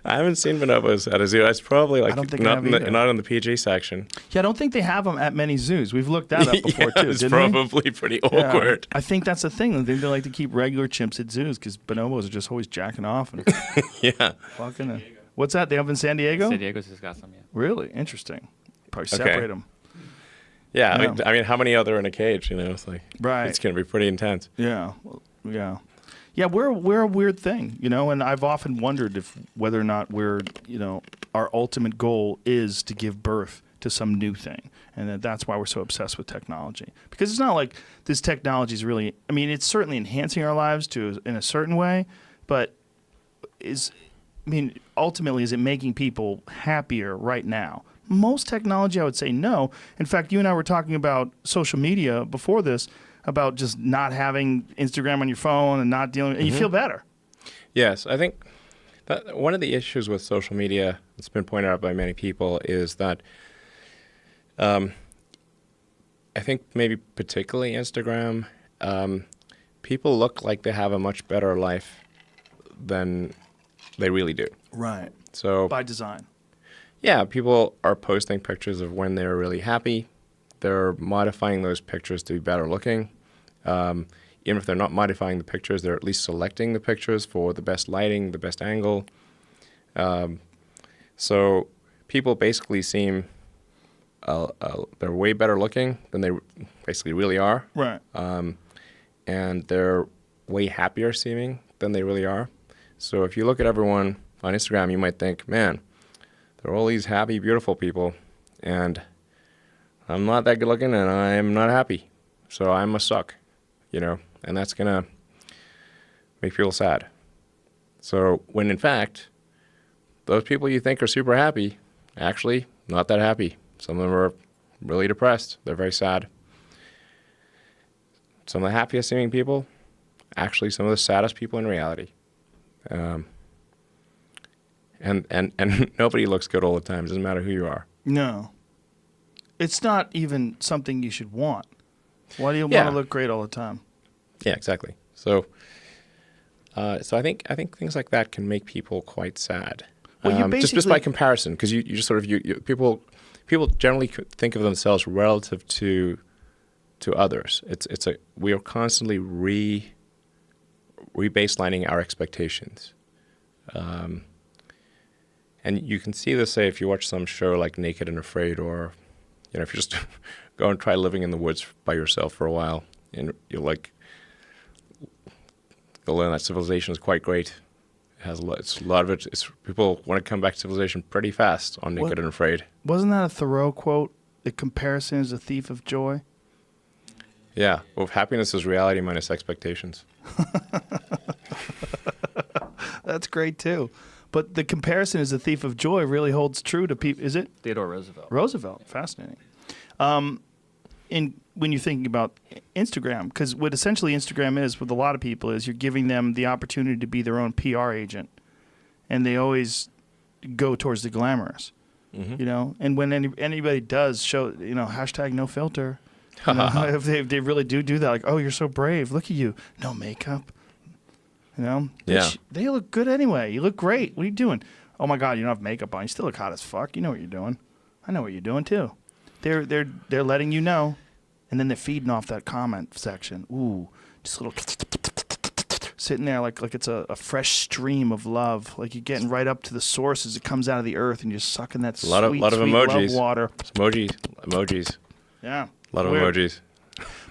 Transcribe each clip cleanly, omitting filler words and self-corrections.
I haven't seen bonobos at a zoo. It's probably like don't think I not have in either. not in the PG section. Yeah, I don't think they have them at many zoos. We've looked that up before Yeah, too. it's Didn't we? probably pretty Yeah, awkward. I think that's the thing. I think they like to keep regular chimps at zoos because bonobos are just always jacking off and Yeah. fucking. What's that? They have in San Diego? San Diego's just got some, yeah. Really interesting. Probably Okay. separate them. Yeah. Yeah. I mean, how many are there in a cage? You know, it's like Right. it's going to be pretty intense. Yeah. Yeah. Yeah, we're a weird thing, you know, and I've often wondered if whether or not we're, you know, our ultimate goal is to give birth to some new thing. And that's why we're so obsessed with technology. Because it's not like this technology is really, I mean, it's certainly enhancing our lives in a certain way, but ultimately, is it making people happier right now? Most technology, I would say no. In fact, you and I were talking about social media before this, about just not having Instagram on your phone and not dealing, and you feel better. Yes, I think that one of the issues with social media that's been pointed out by many people is that I think maybe particularly Instagram, people look like they have a much better life than they really do. Right. So By design. yeah, people are posting pictures of when they're really happy. They're modifying those pictures to be better looking. Even if they're not modifying the pictures, they're at least selecting the pictures for the best lighting, the best angle. So people basically seem they're way better looking than they basically really are. Right. And they're way happier seeming than they really are. So if you look at everyone on Instagram, you might think, man, there are all these happy, beautiful people, and I'm not that good looking, and I'm not happy. So I must suck, you know, and that's going to make people sad. So when in fact, those people you think are super happy, actually not that happy. Some of them are really depressed. They're very sad. Some of the happiest seeming people, actually some of the saddest people in reality. And nobody looks good all the time. It doesn't matter who you are. No. It's not even something you should want. Why do you Yeah. want to look great all the time? Yeah, exactly. So I think things like that can make people quite sad. Well, you just by basically- comparison, because you just sort of people generally think of themselves relative to others. We are constantly rebaselining our expectations. And you can see this, say, if you watch some show like Naked and Afraid, or, you know, if you just go and try living in the woods by yourself for a while, and you'll learn that civilization is quite great. It has a lot of it. People want to come back to civilization pretty fast on Naked and Afraid. Wasn't that a Thoreau quote? The comparison is a thief of joy. Yeah. Well, happiness is reality minus expectations. That's great too. But the comparison is a thief of joy really holds true to people. Is it? Theodore Roosevelt. Roosevelt. Fascinating. When you're thinking about Instagram, because what essentially Instagram is with a lot of people is you're giving them the opportunity to be their own PR agent, and they always go towards the glamorous, you know. And when anybody does show, you know, hashtag no filter, you know, if they really do that, like, oh, you're so brave, look at you, no makeup, you know. Yeah. They look good anyway. You look great. What are you doing? Oh my God, you don't have makeup on. You still look hot as fuck. You know what you're doing. I know what you're doing too. They're letting you know, and then they're feeding off that comment section. Ooh, just a little sitting there like it's a fresh stream of love. Like you're getting right up to the source as it comes out of the earth, and you're sucking that A lot of sweet emojis. love water. Emojis. Yeah, A lot of Weird. emojis.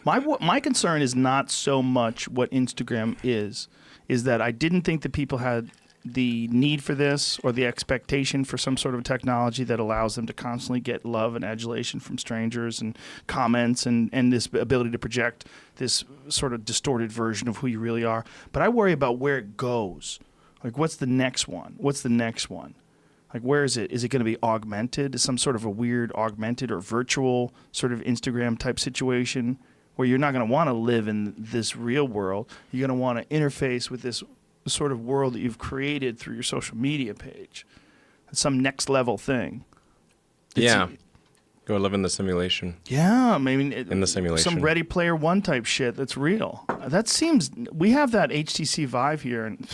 My concern is not so much what Instagram is that I didn't think that people had the need for this or the expectation for some sort of technology that allows them to constantly get love and adulation from strangers and comments and this ability to project this sort of distorted version of who you really are. But I worry about where it goes. Like, what's the next one? What's the next one? Like, where is it? Is it going to be augmented? Some sort of a weird augmented or virtual sort of Instagram type situation where you're not going to want to live in this real world. You're going to want to interface with this sort of world that you've created through your social media page. It's some next level thing. Yeah. Go live in the simulation. Yeah, I mean, In the simulation. some Ready Player One type shit that's real. That seems, we have that HTC Vive here, and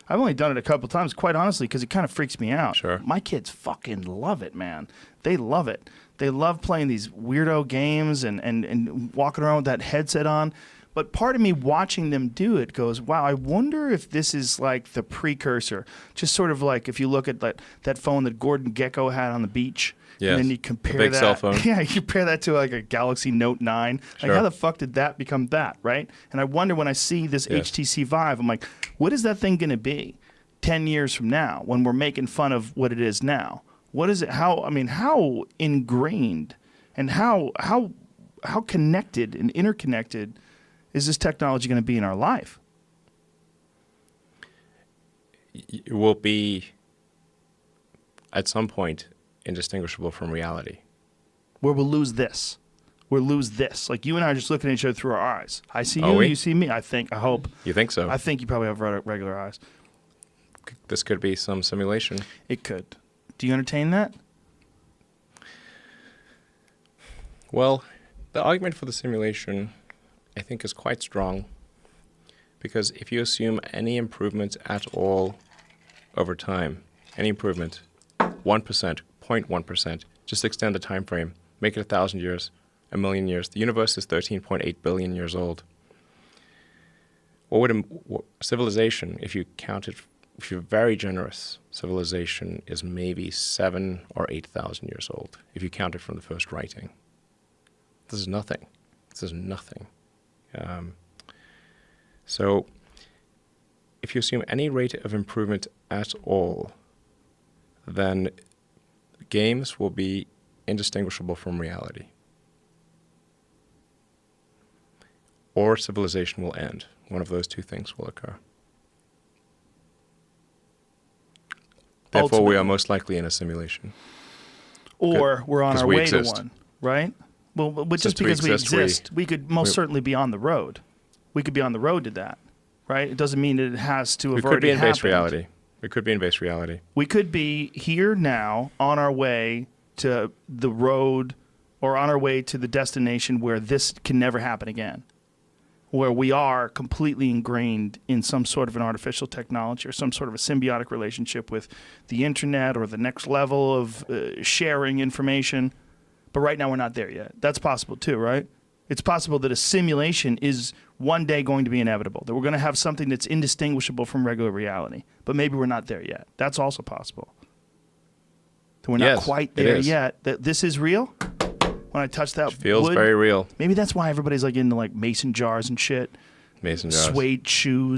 I've only done it a couple times, quite honestly, because it kind of freaks me out. Sure. My kids fucking love it, man. They love it. They love playing these weirdo games and walking around with that headset on. But part of me watching them do it goes, wow, I wonder if this is like the precursor. Just sort of like if you look at that phone that Gordon Gekko had on the beach. Yes. And then you compare big that. cell phone. Yeah, you compare that to like a Galaxy Note 9. Like, Sure. how the fuck did that become that, right? And I wonder when I see this Yes. HTC Vive, I'm like, what is that thing going to be 10 years from now when we're making fun of what it is now? What is it? How ingrained and how connected and interconnected is this technology going to be in our life? It will be, at some point, indistinguishable from reality. Where we'll lose this. We'll lose this. Like you and I are just looking at each other through our eyes. I see Are you, we? you see me. I hope. You think so? I think you probably have regular eyes. This could be some simulation. It could. Do you entertain that? Well, the argument for the simulation, I think, is quite strong, because if you assume any improvement at all over time, any improvement, 1%, 0.1%, just extend the time frame, make it 1,000 years, 1,000,000 years. The universe is 13.8 billion years old. What would civilization, if you counted, if you're very generous, civilization is maybe 7,000 or 8,000 years old, if you count it from the first writing. This is nothing. This is nothing. So if you assume any rate of improvement at all, then games will be indistinguishable from reality. Or civilization will end. One of those two things will occur. Therefore, we are most likely in a simulation. Or we're on 'cause our we way exist. to one, right? Well, but just Since we because we exist, exist, we could most certainly be on the road. We could be on the road to that, right? It doesn't mean that it has to have We could already be in base happened. reality. We could be in base reality. We could be here now on our way to the road or on our way to the destination where this can never happen again, where we are completely ingrained in some sort of an artificial technology or some sort of a symbiotic relationship with the internet or the next level of sharing information. But right now we're not there yet. That's possible too, right? It's possible that a simulation is one day going to be inevitable, that we're going to have something that's indistinguishable from regular reality. But maybe we're not there yet. That's also possible. That we're not quite there yet. That this is real. When I touch that It feels wood, very real. maybe that's why everybody's like into like mason jars and shit. Mason jars. Suede shoes.